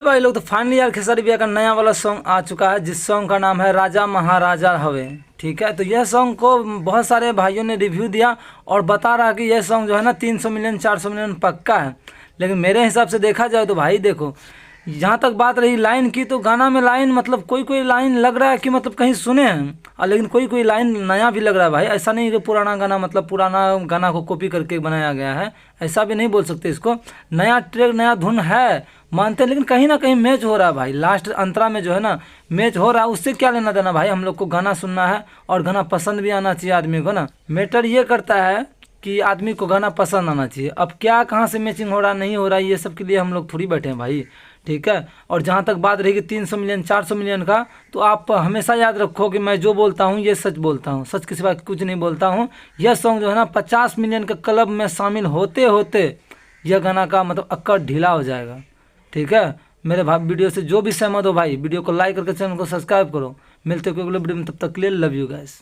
भाई लोग तो फाइनली यार खेसारी भैया का नया वाला सॉन्ग आ चुका है, जिस सॉन्ग का नाम है राजा महाराजा हवे। ठीक है, तो यह सॉन्ग को बहुत सारे भाइयों ने रिव्यू दिया और बता रहा कि यह सॉन्ग जो है ना 300 मिलियन 400 मिलियन पक्का है। लेकिन मेरे हिसाब से देखा जाए तो भाई देखो, जहाँ तक बात रही लाइन की, तो गाना में लाइन मतलब कोई कोई लाइन लग रहा है कि मतलब कहीं सुने हैं, और लेकिन कोई कोई लाइन नया भी लग रहा है भाई। ऐसा नहीं कि पुराना गाना मतलब पुराना गाना को कॉपी करके बनाया गया है, ऐसा भी नहीं बोल सकते इसको। नया ट्रैक नया धुन है मानते हैं, लेकिन कहीं ना कहीं मैच हो रहा है भाई। लास्ट अंतरा में जो है ना मैच हो रहा है, उससे क्या लेना देना भाई। हम लोग को गाना सुनना है और गाना पसंद भी आना चाहिए आदमी को ना। मैटर ये करता है कि आदमी को गाना पसंद आना चाहिए। अब क्या कहाँ से मैचिंग हो रहा नहीं हो रहा है, ये सब के लिए हम लोग थोड़ी बैठे हैं भाई। ठीक है, और जहाँ तक बात रहेगी 300 मिलियन 400 मिलियन का, तो आप हमेशा याद रखो कि मैं जो बोलता हूँ ये सच बोलता हूँ, सच के सिवा कुछ नहीं बोलता हूँ। यह सॉन्ग जो है ना 50 मिलियन के क्लब में शामिल होते होते यह गाना का मतलब अक्कड़ ढीला हो जाएगा। ठीक है, मेरे भाई वीडियो से जो भी सहमत हो भाई, वीडियो को लाइक करके चैनल को सब्सक्राइब करो। मिलते हैं कोई अगले वीडियो में, तब तक के लिए लव यू गाइस।